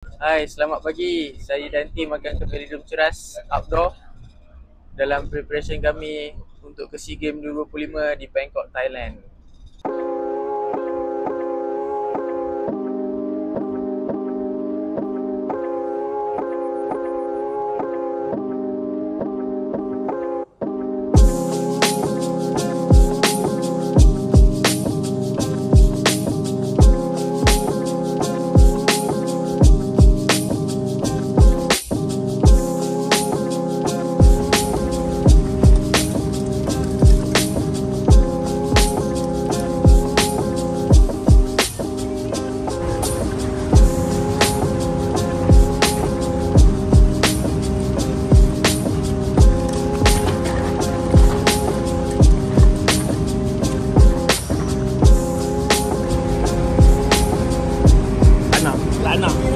Hai, selamat pagi. Saya dan tim akan ke Velodrome Ceras Outdoor dalam preparation kami untuk ke SEA Games 2025 di Bangkok, Thailand.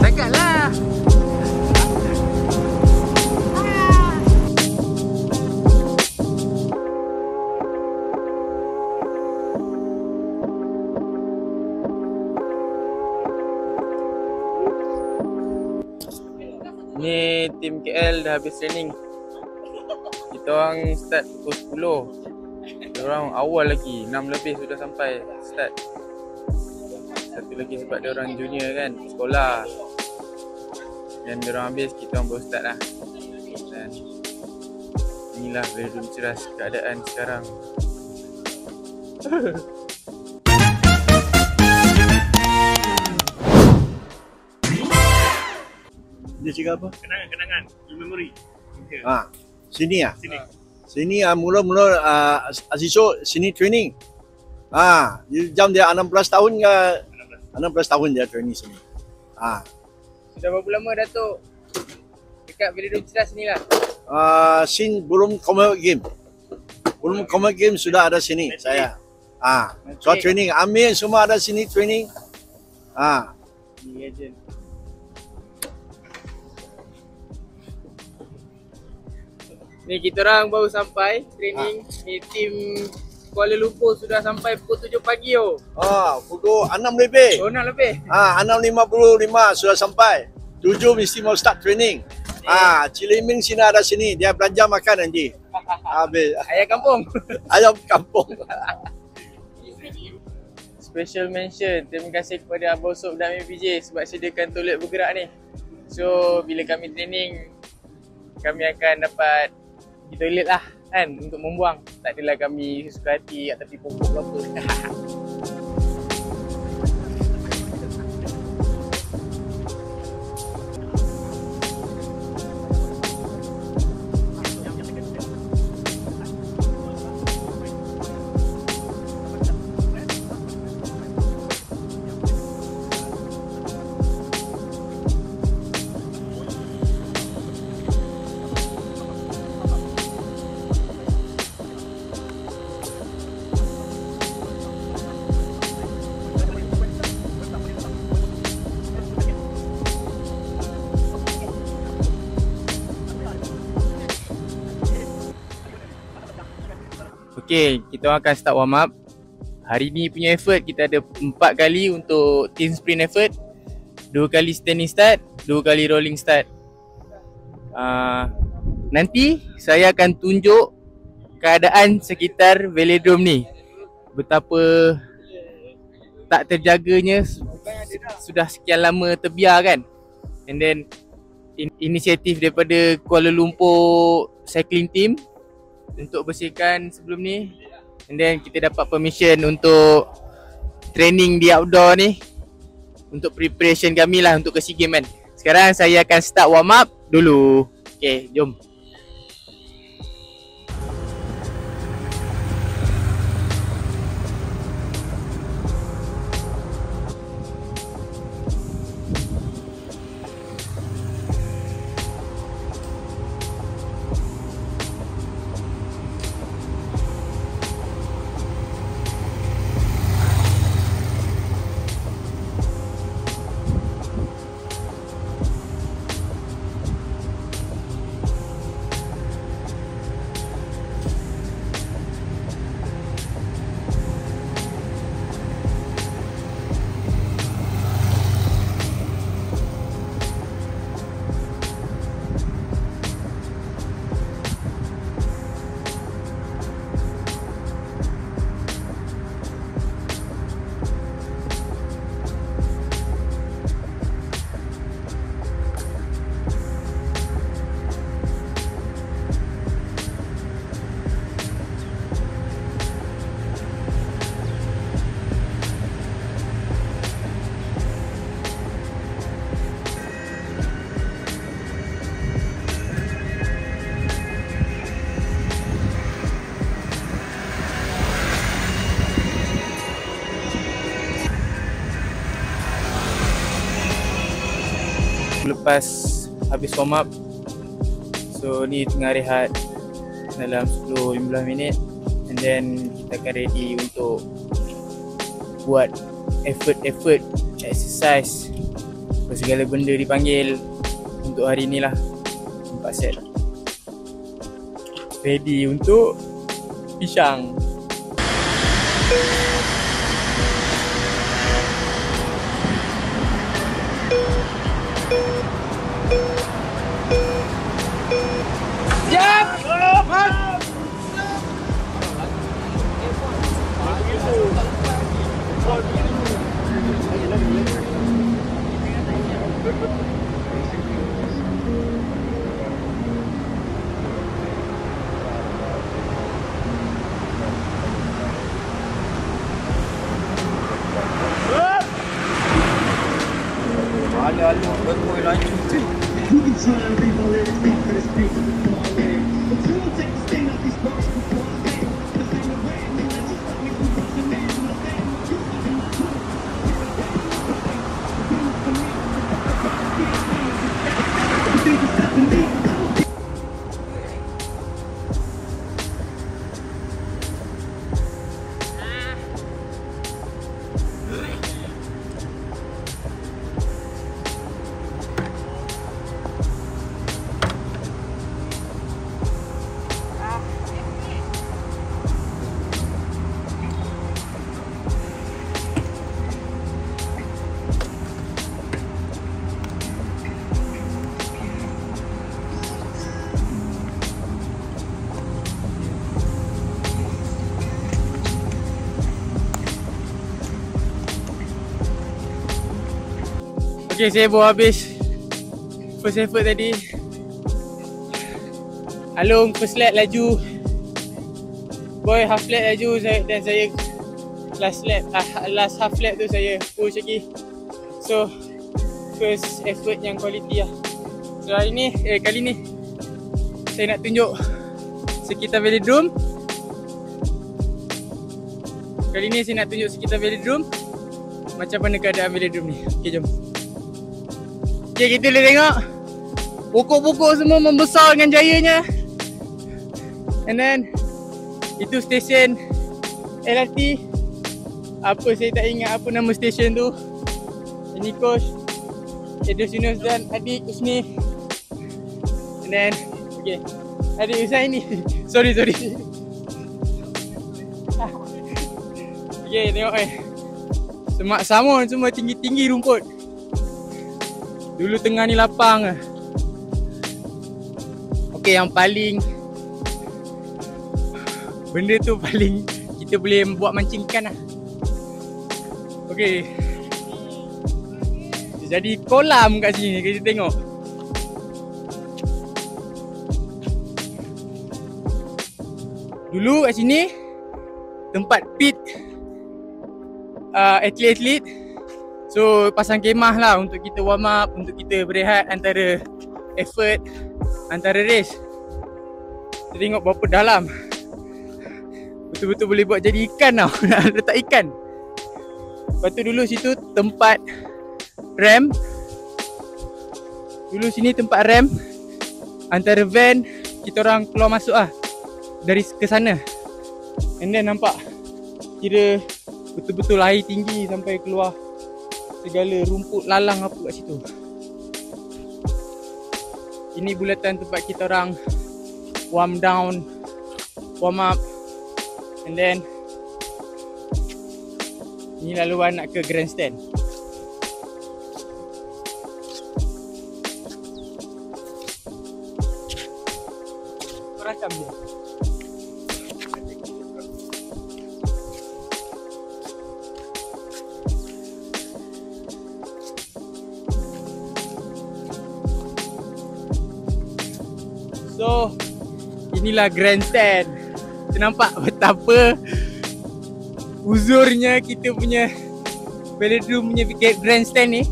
Takkanlah. Ni tim KL dah habis training. Kita orang start pukul 10. Dia orang awal lagi, 6 lebih sudah sampai start. Satu lagi sebab dia orang junior kan, sekolah. Dan dia orang habis, kita orang baru start lah. Dan inilah Velodrome Ceras keadaan sekarang. Dia cakap apa? Kenangan, in memory. Sini ah. Sini. Sini mula-mula Azizo sini training. Jam dia 16 tahun ke 16 tahun dia training sini. Sudah berapa lama Datuk dekat Velodrome Ceras ni lah? Sin belum Commonwealth Game. Belum Commonwealth Game sudah ada sini saya. So training Amir semua ada sini training. Ni legend. Ni kita orang baru sampai training. Ni tim Kuala Lumpur sudah sampai pukul 7 pagi oh. Pukul 6 lebih. 6 lebih. 6.55 sudah sampai. 7 mesti mau start training. Ciliming sini ada sini. Dia belanja makan nanti. Habis. Ayah kampung. Ayam kampung. Special mention, terima kasih kepada Abang Sob dan MPJ sebab sediakan toilet bergerak ni. So bila kami training, kami akan dapat di toilet lah kan untuk membuang. Tak adalah kami suka hati kat tepi pokok ke apa. Okay, kita akan start warm up. Hari ni punya effort kita ada 4 kali untuk team sprint effort, 2 kali standing start, 2 kali rolling start. Nanti saya akan tunjuk keadaan sekitar velodrome ni, betapa tak terjaganya sudah sekian lama terbiar kan. And then inisiatif daripada Kuala Lumpur cycling team untuk bersihkan sebelum ni. And then kita dapat permission untuk training di outdoor ni, untuk preparation kami lah untuk ke SEA Games kan. Sekarang saya akan start warm up dulu. Okay, jom. lepas habis warm up. So ni tengah rehat dalam 10-15 minit, and then kita akan ready untuk buat effort exercise. Segala benda dipanggil untuk hari ni lah. 4 set ready untuk pisang. Okay, saya baru habis first effort tadi. Along first lap laju, Boy half lap laju, dan saya last half lap tu saya push lagi. So first effort yang quality lah. So hari ni, kali ni saya nak tunjuk sekitar velodrome. Kali ni saya nak tunjuk sekitar velodrome, macam mana keadaan velodrome ni. Okay, jom. Okay, kita boleh tengok pokok-pokok semua membesar dengan jayanya. And then itu stesen LRT. Apa saya tak ingat apa nama stesen tu. Ini coach Edos Yunus dan adik Usni. And then okay, adik Usai ni sorry okay, tengok semak samun semua tinggi-tinggi rumput. Dulu tengah ni lapang lah. Okay, yang paling benda tu paling kita boleh buat mancing ikan lah. Okay, jadi kolam kat sini, kita tengok. Dulu kat sini tempat pit atlet-atlet. So pasang kemah lah untuk kita warm up, untuk kita berehat antara effort, antara race. Kita tengok berapa dalam. Betul-betul boleh buat jadi ikan tau. Nak letak ikan. Lepas tu dulu situ tempat ramp. Dulu sini tempat ramp. Antara van kita orang keluar masuk lah dari ke sana. And then nampak kira betul-betul air tinggi sampai keluar segala rumput lalang apa kat situ. Ini bulatan tempat kita orang warm down, warm up. And then ni laluan nak ke grandstand. Kau rakam je. So inilah grandstand. Kita nampak betapa uzurnya kita punya velodrome punya grandstand ni.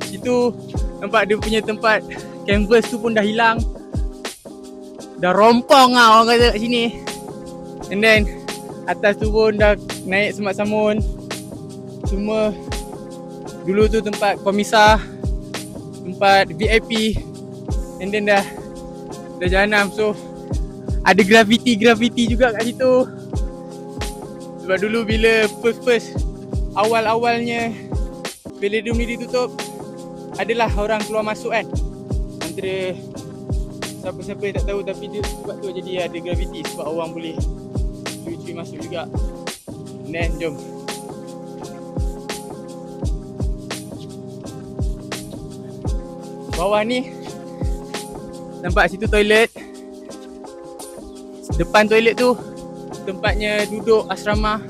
Situ nampak dia punya tempat canvas tu pun dah hilang. Dah rompong lah orang kata kat sini. And then atas tu pun dah naik semak samun. Semua dulu tu tempat komisar tempat VIP, and then dah jahanam. So ada gravity juga kat situ. Sebab dulu bila first awal-awalnya Velodrome ni ditutup, adalah orang keluar masuk kan, antara siapa-siapa yang tak tahu, tapi dia sebab tu jadi ada gravity, sebab orang boleh curi-curi masuk juga. Dan jom bawah ni, nampak situ toilet. Depan toilet tu tempatnya duduk asrama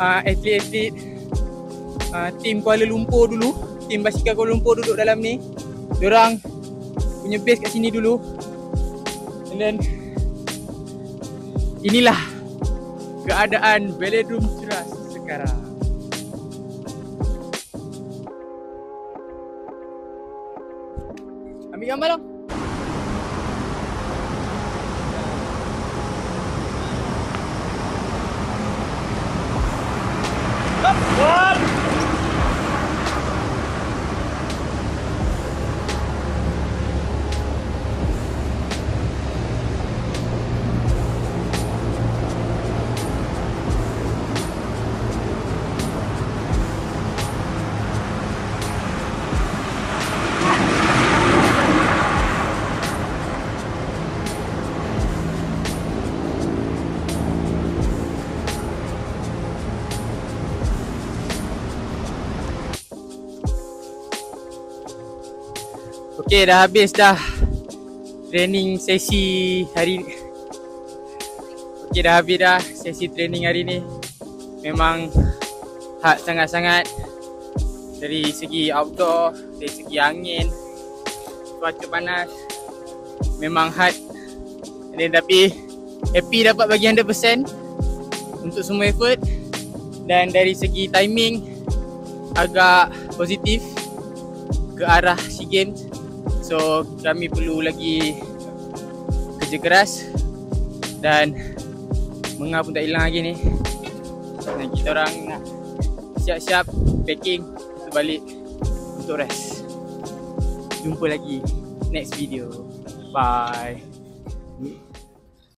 atlet-atlet tim Kuala Lumpur dulu. Tim basikal Kuala Lumpur duduk dalam ni. Diorang punya base kat sini dulu. And then inilah keadaan Velodrome Ceras sekarang. Ambil gambar dong. Okay, dah habis dah training sesi hari ni. Okay, dah habis dah sesi training hari ni. Memang hard sangat-sangat. Dari segi outdoor, dari segi angin, cuaca panas, memang hard. Dan tapi happy dapat bagi 100% untuk semua effort. Dan dari segi timing agak positif ke arah SEA Games. So kami perlu lagi kerja keras dan Mengah pun tak hilang lagi ni. Dan kita orang nak siap-siap packing untuk balik untuk rest. Jumpa lagi next video. Bye.